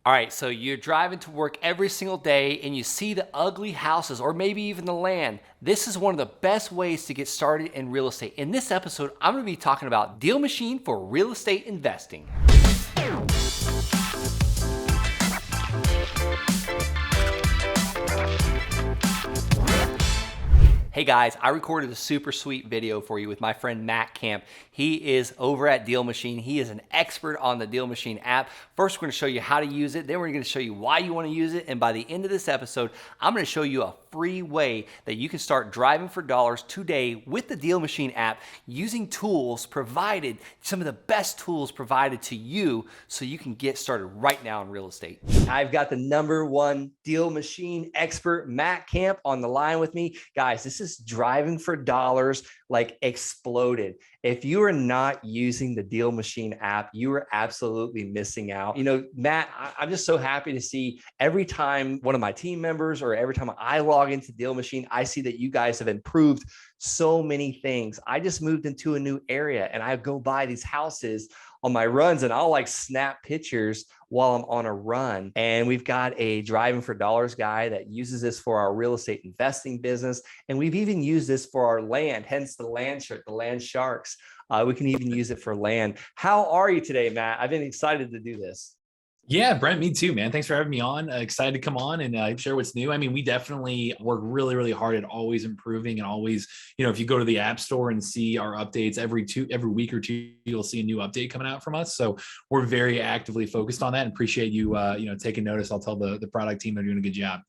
All right, so you're driving to work every single day and you see the ugly houses or maybe even the land. This is one of the best ways to get started in real estate. In this episode, I'm going to be talking about Deal Machine for real estate investing. Hey guys, I recorded a super sweet video for you with my friend Matt Camp. He is over at Deal Machine. He is an expert on the Deal Machine app. First, we're going to show you how to use it. Then we're going to show you why you want to use it. And by the end of this episode, I'm going to show you a free way that you can start driving for dollars today with the Deal Machine app using tools provided, some of the best tools provided to you so you can get started right now in real estate. I've got the #1 Deal Machine expert, Matt Camp, on the line with me. Guys, this is driving for dollars like exploded. If you are not using the Deal Machine app, you are absolutely missing out. You know, Matt, I'm just so happy to see every time one of my team members or every time I log into Deal Machine, I see that you guys have improved so many things. I just moved into a new area and I go by these houses on my runs and I'll like snap pictures while I'm on a run. And we've got a driving for dollars guy that uses this for our real estate investing business. And we've even used this for our land, hence the land shirt, the land sharks. We can even use it for land. How are you today, Matt? I've been excited to do this. Yeah, Brent, me too, man. Thanks for having me on. Excited to come on and share what's new. I mean, we definitely work really, really hard at always improving and always, if you go to the App Store and see our updates every week or two, you'll see a new update coming out from us. So we're very actively focused on that and appreciate you, taking notice. I'll tell the product team they're doing a good job.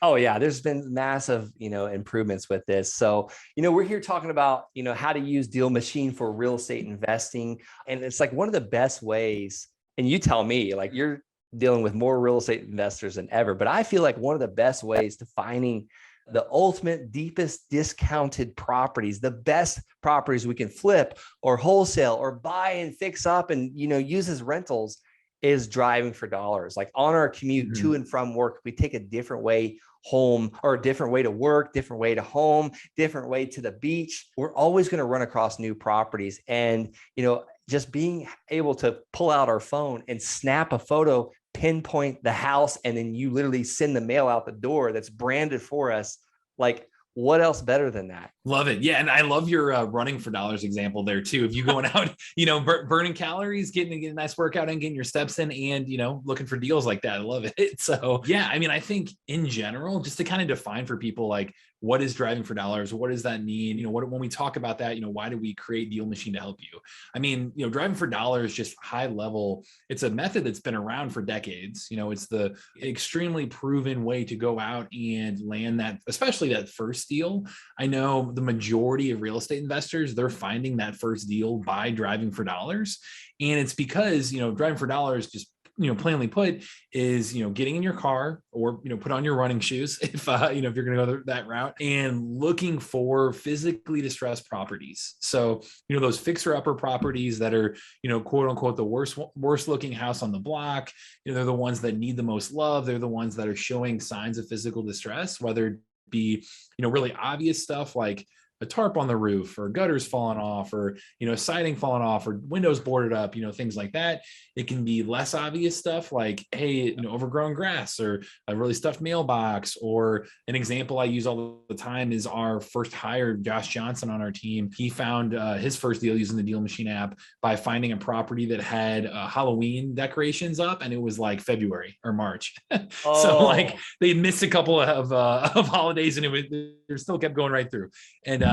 Oh yeah, there's been massive, improvements with this. So, we're here talking about, how to use Deal Machine for real estate investing. And it's like one of the best ways. And you tell me, like you're dealing with more real estate investors than ever, but I feel like one of the best ways to finding the ultimate, deepest discounted properties, the best properties we can flip or wholesale or buy and fix up and, use as rentals is driving for dollars. Like on our commute to and from work, we take a different way home or a different way to work, different way to home, different way to the beach. We're always going to run across new properties. And, just being able to pull out our phone and snap a photo, pinpoint the house, and then you literally send the mail out the door that's branded for us. Like, what else better than that? Love it. Yeah. And I love your running for dollars example there too. If you going out, burning calories, getting a nice workout and getting your steps in and, looking for deals like that. I love it. So yeah, I mean, I think in general, just to kind of define for people, like what is driving for dollars? What does that mean? When we talk about that, why do we create Deal Machine to help you? I mean, driving for dollars, just high level, it's a method that's been around for decades. It's the extremely proven way to go out and land that, especially that first deal. I know the majority of real estate investors, they're finding that first deal by driving for dollars. And it's because, driving for dollars, just plainly put, is getting in your car or put on your running shoes if if you're going to go that route and looking for physically distressed properties. So those fixer upper properties that are quote unquote the worst looking house on the block. They're the ones that need the most love. They're the ones that are showing signs of physical distress, whether it be really obvious stuff like a tarp on the roof or gutters falling off or, siding falling off or windows boarded up, things like that. It can be less obvious stuff like, hey, overgrown grass or a really stuffed mailbox. Or an example I use all the time is our first hire, Josh Johnson on our team. He found his first deal using the Deal Machine app by finding a property that had Halloween decorations up and it was like February or March. So like they missed a couple of holidays and they still kept going right through. And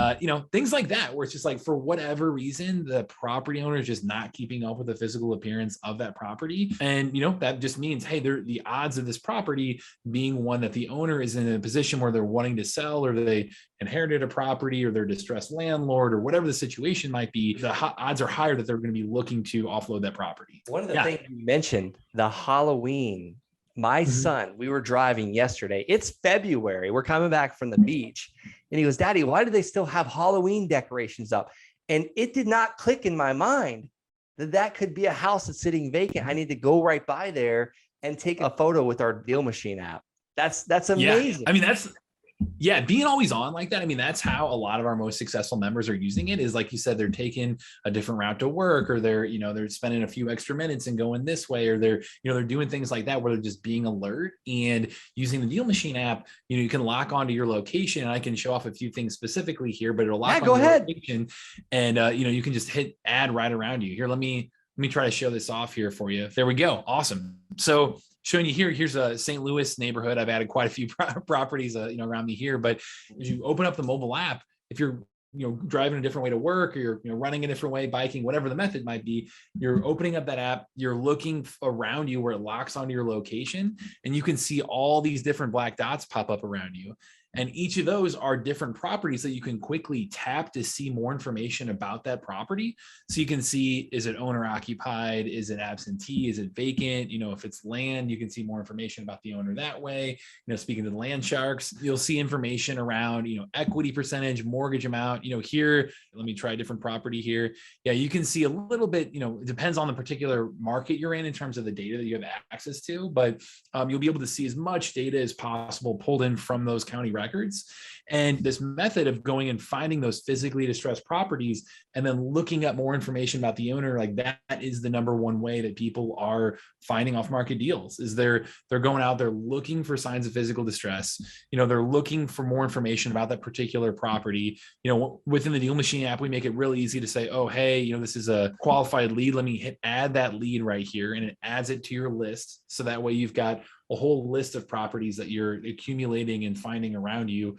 things like that, where it's just like, for whatever reason, the property owner is just not keeping up with the physical appearance of that property. And, that just means, hey, the odds of this property being one that the owner is in a position where they're wanting to sell or they inherited a property or they're distressed landlord or whatever the situation might be, the odds are higher that they're going to be looking to offload that property. One of the things you mentioned, the Halloween, my son, we were driving yesterday. It's February. We're coming back from the beach. And he goes, Daddy, why do they still have Halloween decorations up? And it did not click in my mind that could be a house that's sitting vacant. I need to go right by there and take a photo with our Deal Machine app. That's amazing. Yeah. I mean, Yeah, being always on like that. I mean, that's how a lot of our most successful members are using it, is like you said, they're taking a different route to work, or they're spending a few extra minutes and going this way, or they're doing things like that where they're just being alert. And using the Deal Machine app, you can lock onto your location, and I can show off a few things specifically here, but it'll lock Yeah, go onto your ahead. location, and you can just hit add right around you. Here, let me try to show this off here for you. There we go. Awesome. So showing you here, here's a St. Louis neighborhood. I've added quite a few properties, around me here. But as you open up the mobile app, if you're driving a different way to work, or you're running a different way, biking, whatever the method might be, you're opening up that app, you're looking around you where it locks onto your location, and you can see all these different black dots pop up around you. And each of those are different properties that you can quickly tap to see more information about that property. So you can see, is it owner occupied? Is it absentee? Is it vacant? If it's land, you can see more information about the owner that way. Speaking to the land sharks, you'll see information around, equity percentage, mortgage amount. Here, let me try a different property here. Yeah, you can see a little bit, it depends on the particular market you're in terms of the data that you have access to, but you'll be able to see as much data as possible pulled in from those county records. And this method of going and finding those physically distressed properties and then looking up more information about the owner, like that is the number one way that people are finding off market deals, is they're going out, they're looking for signs of physical distress. They're looking for more information about that particular property. Within the Deal Machine app, we make it really easy to say, oh, hey, this is a qualified lead. Let me hit add that lead right here. And it adds it to your list. So that way you've got a whole list of properties that you're accumulating and finding around you,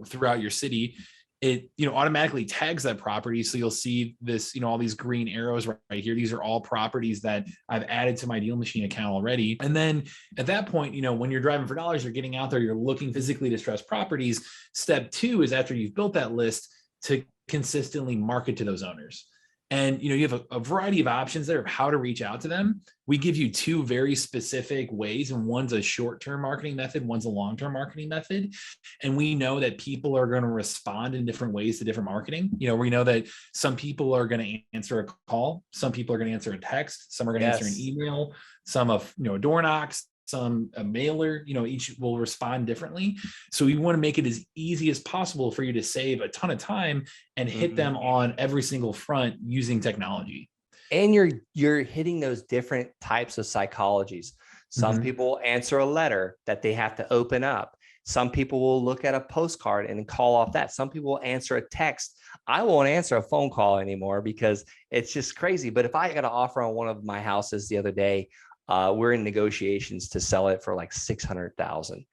throughout your city. It, automatically tags that property. So you'll see this, all these green arrows right here. These are all properties that I've added to my Deal Machine account already. And then at that point, when you're driving for dollars, you're getting out there, you're looking physically distressed properties. Step 2 is, after you've built that list, to consistently market to those owners. And you have a variety of options there of how to reach out to them. We give you 2 very specific ways, and one's a short-term marketing method, one's a long-term marketing method. And we know that people are going to respond in different ways to different marketing. We know that some people are going to answer a call, some people are going to answer a text, some are going to answer an email, some of door knocks, some a mailer. Each will respond differently. So we want to make it as easy as possible for you to save a ton of time and hit them on every single front using technology. And you're hitting those different types of psychologies. Some people answer a letter that they have to open up. Some people will look at a postcard and call off that. Some people will answer a text. I won't answer a phone call anymore because it's just crazy. But if I got an offer on one of my houses the other day, we're in negotiations to sell it for like $600,000.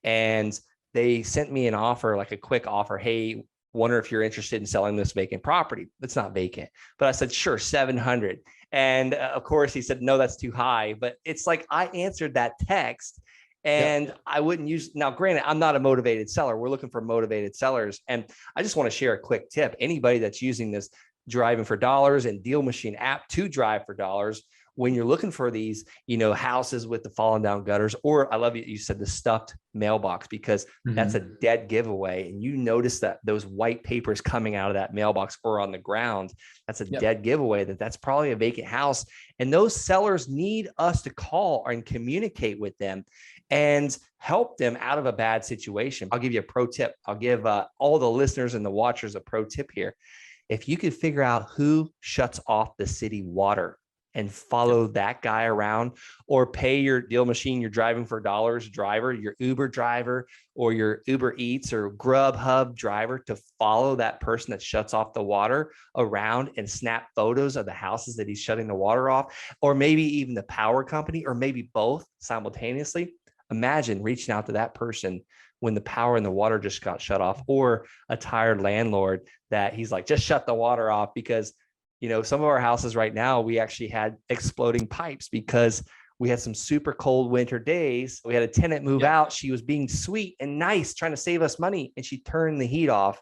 And they sent me an offer, like a quick offer. Hey, wonder if you're interested in selling this vacant property. It's not vacant, but I said, sure, 700. And of course he said, no, that's too high. But it's like, I answered that text and I wouldn't use, now granted, I'm not a motivated seller. We're looking for motivated sellers. And I just want to share a quick tip. Anybody that's using this Driving for Dollars and Deal Machine app to drive for dollars, when you're looking for these, houses with the fallen down gutters, or I love you said the stuffed mailbox, because that's a dead giveaway. And you notice that those white papers coming out of that mailbox or on the ground, that's a dead giveaway that's probably a vacant house. And those sellers need us to call and communicate with them and help them out of a bad situation. I'll give you a pro tip. I'll give all the listeners and the watchers a pro tip here. If you could figure out who shuts off the city water and follow that guy around, or pay your Deal Machine, your Driving for Dollars driver, your Uber driver, or your Uber Eats or Grubhub driver to follow that person that shuts off the water around and snap photos of the houses that he's shutting the water off, or maybe even the power company, or maybe both simultaneously. Imagine reaching out to that person when the power and the water just got shut off, or a tired landlord that he's like, just shut the water off. Because some of our houses right now, we actually had exploding pipes because we had some super cold winter days. We had a tenant move out. She was being sweet and nice, trying to save us money. And she turned the heat off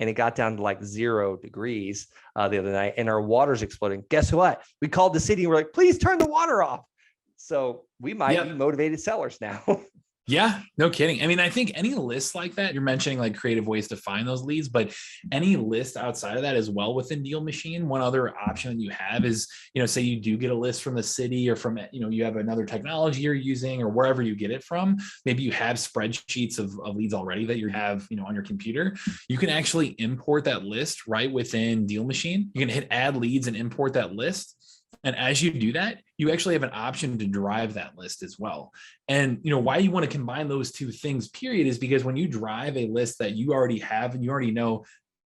and it got down to like 0 degrees the other night, and our water's exploding. Guess what? We called the city and we're like, please turn the water off. So we might be motivated sellers now. Yeah, no kidding. I mean, I think any list like that, you're mentioning like creative ways to find those leads, but any list outside of that as well within Deal Machine, one other option that you have is, say you do get a list from the city or from, you have another technology you're using or wherever you get it from. Maybe you have spreadsheets of leads already that you have, on your computer. You can actually import that list right within Deal Machine. You can hit add leads and import that list. And as you do that, you actually have an option to drive that list as well. And why you want to combine those two things, period, is because when you drive a list that you already have and you already know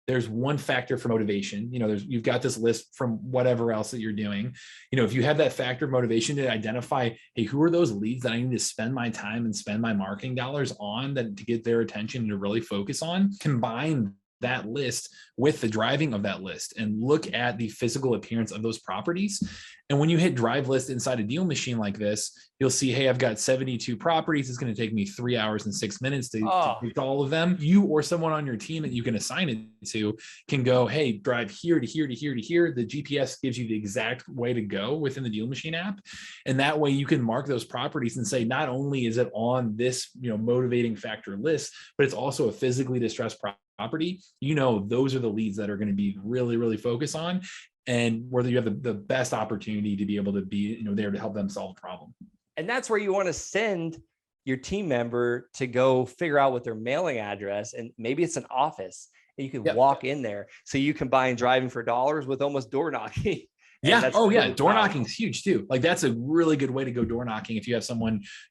there's one factor for motivation, you've got this list from whatever else that you're doing. If you have that factor of motivation to identify, hey, who are those leads that I need to spend my time and spend my marketing dollars on that to get their attention and to really focus on, combine that list with the driving of that list and look at the physical appearance of those properties. And when you hit drive list inside a Deal Machine like this, you'll see, hey, I've got 72 properties. It's going to take me 3 hours and 6 minutes to pick all of them. You or someone on your team that you can assign it to can go, hey, drive here to here to here to here. The GPS gives you the exact way to go within the Deal Machine app. And that way you can mark those properties and say, not only is it on this, motivating factor list, but it's also a physically distressed property. Those are the leads that are going to be really, really focused on, and whether you have the best opportunity to be able to be there to help them solve a problem. And that's where you want to send your team member to go figure out what their mailing address, and maybe it's an office, and you can walk in there. So you combine driving for dollars with almost door knocking. Yeah. Oh, yeah. Door knocking is huge too. Like that's a really good way to go door knocking if you have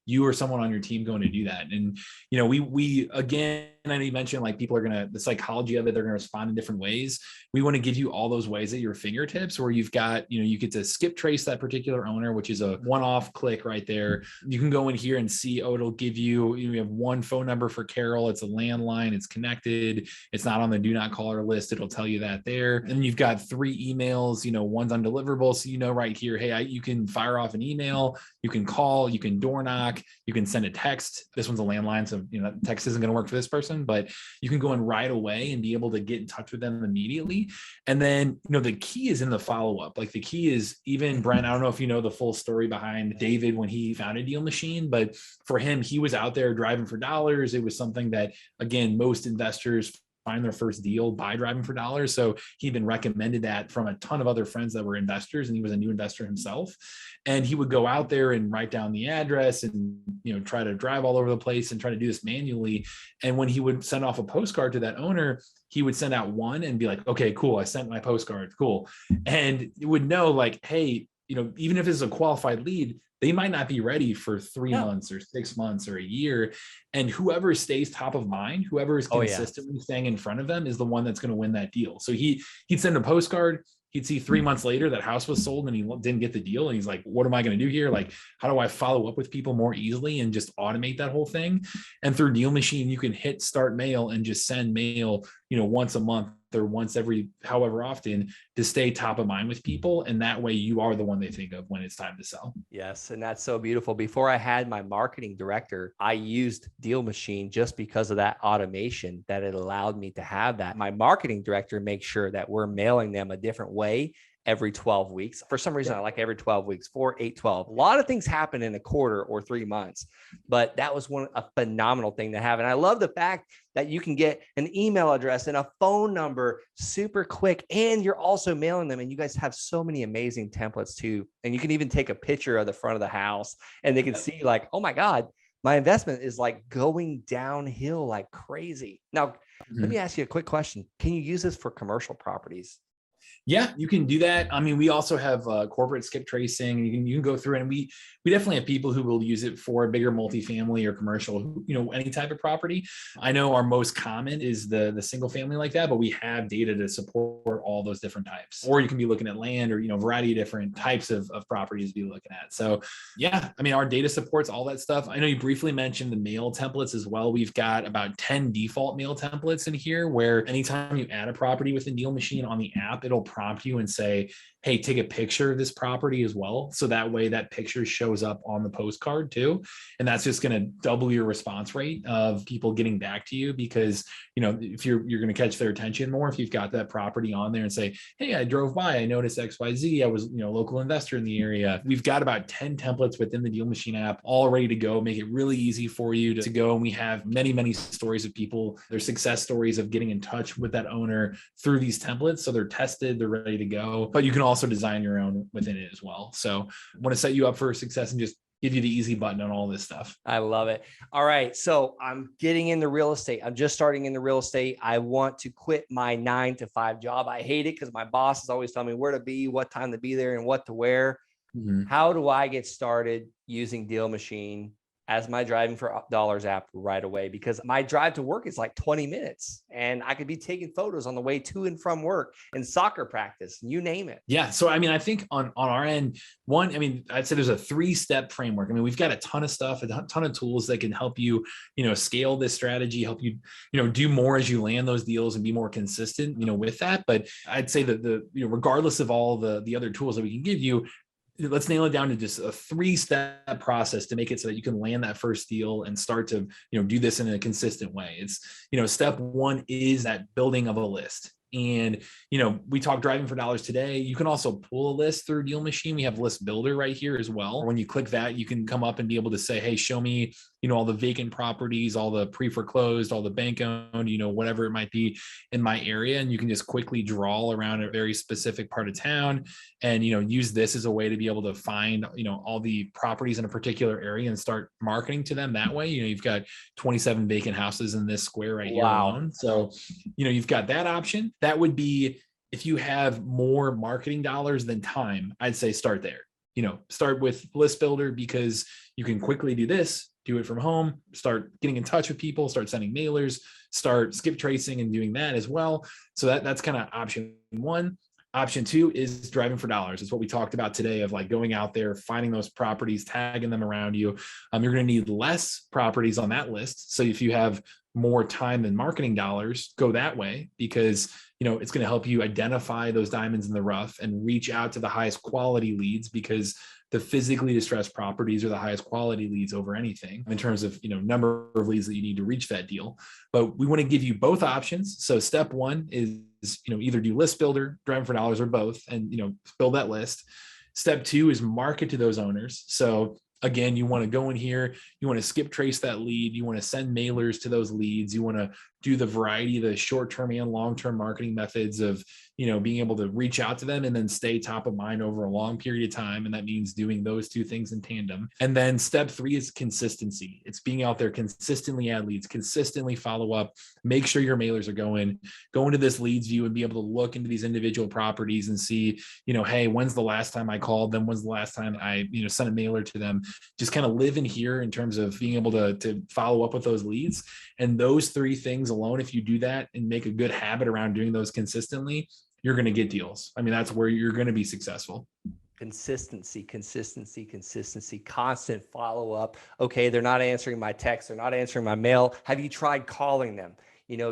you or someone on your team going to do that. And, we again, I know you mentioned like people are the psychology of it, they're going to respond in different ways. We want to give you all those ways at your fingertips where you've got, you get to skip trace that particular owner, which is a one-off click right there. You can go in here and see, it'll give you, you have one phone number for Carol. It's a landline. It's connected. It's not on the do not call her list. It'll tell you that there. And you've got 3 emails, one's undeliverable. So, right here, hey, you can fire off an email, you can call, you can door knock, you can send a text. This one's a landline. So, text isn't going to work for this person, but you can go in right away and be able to get in touch with them immediately. And then, the key is in the follow-up. Like the key is even Brent, I don't know if you know the full story behind David when he founded Deal Machine, but for him, he was out there driving for dollars. It was something that, again, most investors find their first deal by driving for dollars. So he'd been recommended that from a ton of other friends that were investors, and he was a new investor himself. And he would go out there and write down the address and, try to drive all over the place and try to do this manually. And when he would send off a postcard to that owner, he would send out one and be like, okay, cool. I sent my postcard. Cool. And you would know like, hey, even if it's a qualified lead, they might not be ready for 3 months or 6 months or a year. And whoever stays top of mind, whoever is consistently staying in front of them is the one that's going to win that deal. So he'd send a postcard. He'd see 3 months later that house was sold and he didn't get the deal. And he's like, what am I going to do here? Like, how do I follow up with people more easily and just automate that whole thing? And through Deal Machine, you can hit start mail and just send mail, once a month or once every however often to stay top of mind with people. And that way you are the one they think of when it's time to sell. Yes. And that's so beautiful. Before I had my marketing director, I used Deal Machine just because of that automation that it allowed me to have that. My marketing director makes sure that we're mailing them a different way every 12 weeks. For some reason, I like every 12 weeks, 4, 8, 12. A lot of things happen in a quarter or 3 months, but that was a phenomenal thing to have. And I love the fact that you can get an email address and a phone number super quick, and you're also mailing them. And you guys have so many amazing templates too. And you can even take a picture of the front of the house and they can see like, oh my God, my investment is like going downhill like crazy. Now, let me ask you a quick question. Can you use this for commercial properties? Yeah, you can do that. I mean, we also have corporate skip tracing, and you can go through it, and we definitely have people who will use it for bigger multifamily or commercial, any type of property. I know our most common is the single family like that, but we have data to support all those different types. Or you can be looking at land or, a variety of different types of properties to be looking at. So yeah, I mean, our data supports all that stuff. I know you briefly mentioned the mail templates as well. We've got about 10 default mail templates in here where anytime you add a property within Deal Machine on the app, it'll prompt you and say, hey, take a picture of this property as well. So that way that picture shows up on the postcard too. And that's just going to double your response rate of people getting back to you, because, if you're going to catch their attention more, if you've got that property on there and say, hey, I drove by, I noticed XYZ, I was, a local investor in the area. We've got about 10 templates within the Deal Machine app, all ready to go, make it really easy for you to go. And we have many, many stories of people, their success stories of getting in touch with that owner through these templates. So they're tested, they're ready to go, but you can also design your own within it as well. So I want to set you up for success and just give you the easy button on all this stuff. I love it. All right. So I'm getting into real estate. I'm just starting in the real estate. I want to quit my 9-to-5 job. I hate it because my boss is always telling me where to be, what time to be there, and what to wear. Mm-hmm. How do I get started using Deal Machine as my Driving for Dollars app right away? Because my drive to work is like 20 minutes and I could be taking photos on the way to and from work and soccer practice, you name it. Yeah. So, I think on our end, I'd say there's a 3-step framework. We've got a ton of stuff, a ton of tools that can help you, scale this strategy, help you, do more as you land those deals and be more consistent, with that. But I'd say that regardless of all the other tools that we can give you, let's nail it down to just a 3-step process to make it so that you can land that first deal and start to, do this in a consistent way. It's, step 1 is that building of a list. And, we talked Driving for Dollars today. You can also pull a list through Deal Machine. We have List Builder right here as well. When you click that, you can come up and be able to say, hey, show me, all the vacant properties, all the pre-foreclosed, all the bank owned, whatever it might be in my area. And you can just quickly draw around a very specific part of town and, use this as a way to be able to find, all the properties in a particular area and start marketing to them that way. You've got 27 vacant houses in this square right here alone. So, you've got that option. That would be, if you have more marketing dollars than time, I'd say start there. Start with List Builder because you can quickly do this, do it from home, start getting in touch with people, start sending mailers, start skip tracing and doing that as well. So that's kind of option 1. Option 2 is Driving for Dollars. It's what we talked about today of like going out there, finding those properties, tagging them around you. You're going to need less properties on that list. So if you have more time than marketing dollars, go that way because, it's going to help you identify those diamonds in the rough and reach out to the highest quality leads, because the physically distressed properties are the highest quality leads over anything in terms of, number of leads that you need to reach that deal. But we want to give you both options. So step 1 is, either do List Builder, Driving for Dollars, or both, and, build that list. Step 2 is market to those owners. So again, you want to go in here, you want to skip trace that lead, you want to send mailers to those leads, you want to do the variety of the short-term and long-term marketing methods of, being able to reach out to them and then stay top of mind over a long period of time. And that means doing those 2 things in tandem. And then step 3 is consistency. It's being out there, consistently add leads, consistently follow up, make sure your mailers are go into this leads view and be able to look into these individual properties and see, hey, when's the last time I called them? When's the last time I, sent a mailer to them? Just kind of live in here in terms of being able to follow up with those leads. And those 3 things alone, if you do that and make a good habit around doing those consistently, you're going to get deals. That's where you're going to be successful. Consistency, constant follow up. Okay, they're not answering my text, they're not answering my mail. Have you tried calling them?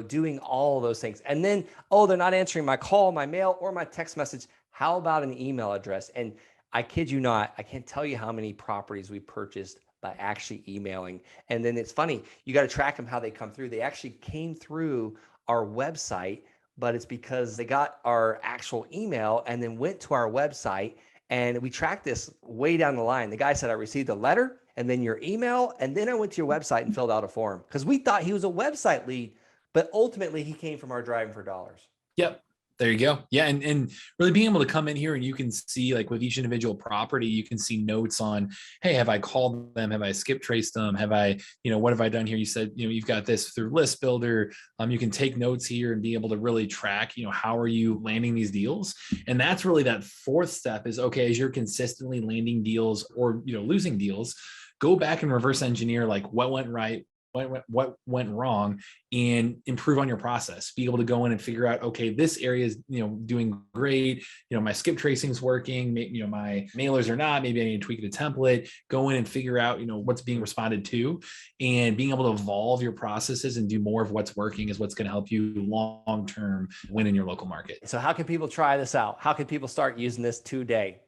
Doing all those things. And then, they're not answering my call, my mail, or my text message. How about an email address? And I kid you not, I can't tell you how many properties we purchased by actually emailing. And then it's funny, you got to track them how they come through. They actually came through our website, but it's because they got our actual email and then went to our website, and we tracked this way down the line. The guy said, I received a letter and then your email, and then I went to your website and filled out a form, because we thought he was a website lead, but ultimately he came from our Driving for Dollars. Yep. There you go. Yeah. And really being able to come in here and you can see, like, with each individual property, you can see notes on, hey, have I called them? Have I skip traced them? Have I, what have I done here? You said, you've got this through List Builder. You can take notes here and be able to really track, how are you landing these deals? And that's really that 4th step is, okay, as you're consistently landing deals or, losing deals, go back and reverse engineer, like, what went right, what went wrong, and improve on your process. Be able to go in and figure out, okay, this area is, doing great. My skip tracing's working. My mailers are not. Maybe I need to tweak the template. Go in and figure out, what's being responded to, and being able to evolve your processes and do more of what's working is what's going to help you long term win in your local market. So how can people try this out? How can people start using this today?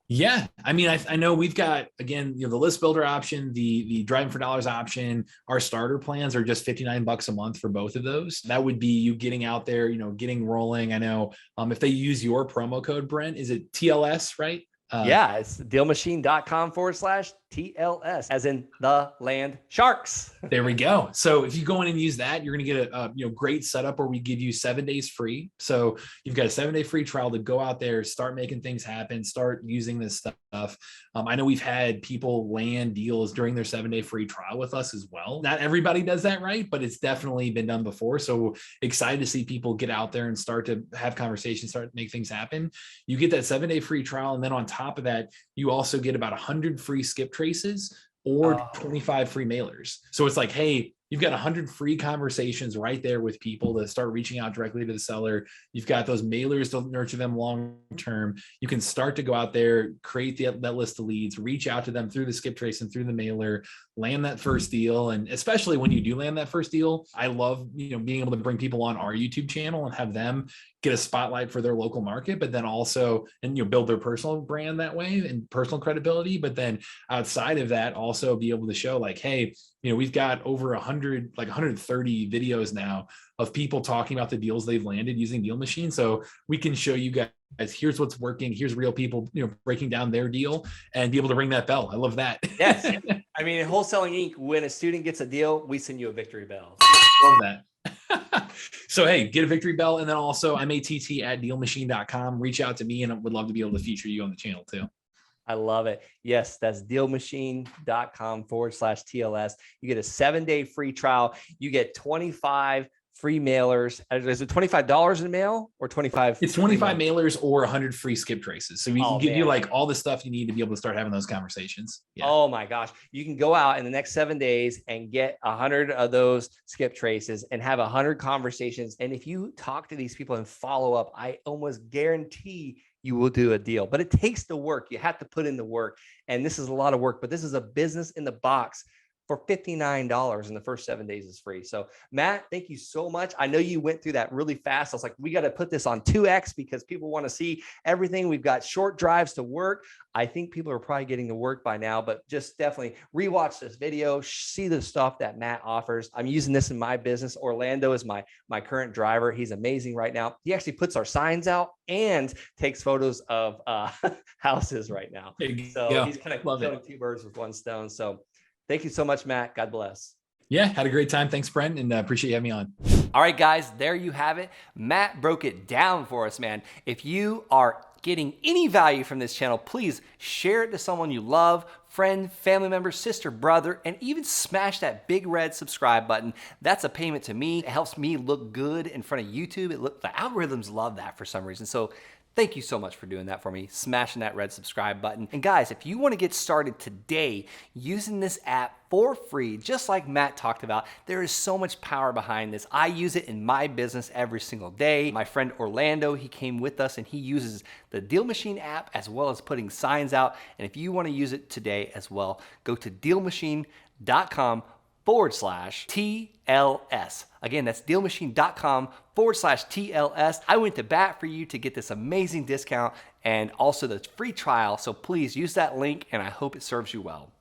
Yeah. I mean, I know we've got, again, the list builder option, the driving for dollars option. Our starter plans are just $59 a month for both of those. That would be you getting out there, getting rolling. I know if they use your promo code, Brent, is it TLS, right? Yeah, it's dealmachine.com/TLS, as in the land sharks. There we go. So if you go in and use that, you're going to get a great setup where we give you 7 days free. So you've got a 7-day free trial to go out there, start making things happen, start using this stuff. I know we've had people land deals during their 7-day free trial with us as well. Not everybody does that, right? But it's definitely been done before. So excited to see people get out there and start to have conversations, start to make things happen. You get that 7-day free trial. And then on top of that, you also get about 100 free skip traces or 25 free mailers. So it's like, hey, you've got 100 free conversations right there with people to start reaching out directly to the seller. You've got those mailers to nurture them long term. You can start to go out there, create that list of leads, reach out to them through the skip trace and through the mailer, land that first deal. And especially when you do land that first deal, I love, being able to bring people on our YouTube channel and have them get a spotlight for their local market, but then also, and build their personal brand that way and personal credibility. But then outside of that, also be able to show like, hey, we've got over 130 videos now of people talking about the deals they've landed using Deal Machine. So we can show you guys, here's what's working. Here's real people, breaking down their deal, and be able to ring that bell. I love that. Yes. I mean, in Wholesaling Inc., when a student gets a deal, we send you a victory bell. Love that. So, hey, get a victory bell. And then also I'm att@dealmachine.com. Reach out to me and I would love to be able to feature you on the channel too. I love it. Yes, that's dealmachine.com/TLS. You get a 7-day free trial. You get 25 free mailers. Is it $25 in mail or 25? It's 25 mailers or 100 free skip traces. So we can give you like all the stuff you need to be able to start having those conversations. Yeah. Oh my gosh. You can go out in the next 7 days and get 100 of those skip traces and have 100 conversations. And if you talk to these people and follow up, I almost guarantee you will do a deal. But it takes the work. You have to put in the work. And this is a lot of work, but this is a business in the box for $59, and the first 7 days is free. So Matt, thank you so much. I know you went through that really fast. I was like, we got to put this on 2X because people want to see everything. We've got short drives to work. I think people are probably getting to work by now, but just definitely rewatch this video, see the stuff that Matt offers. I'm using this in my business. Orlando is my current driver. He's amazing right now. He actually puts our signs out and takes photos of houses right now. So he's kind of killing 2 birds with 1 stone. So thank you so much, Matt. God bless. Yeah, had a great time. Thanks, Brent, and appreciate you having me on. All right, guys, there you have it. Matt broke it down for us, man. If you are getting any value from this channel, please share it to someone you love, friend, family member, sister, brother, and even smash that big red subscribe button. That's a payment to me. It helps me look good in front of YouTube. The algorithms love that for some reason. So thank you so much for doing that for me, smashing that red subscribe button. And guys, if you want to get started today using this app for free, just like Matt talked about, there is so much power behind this. I use it in my business every single day. My friend Orlando, he came with us and he uses the Deal Machine app as well as putting signs out. And if you want to use it today as well, go to dealmachine.com/TLS. Again, that's dealmachine.com/TLS. I went to bat for you to get this amazing discount and also the free trial. So please use that link and I hope it serves you well.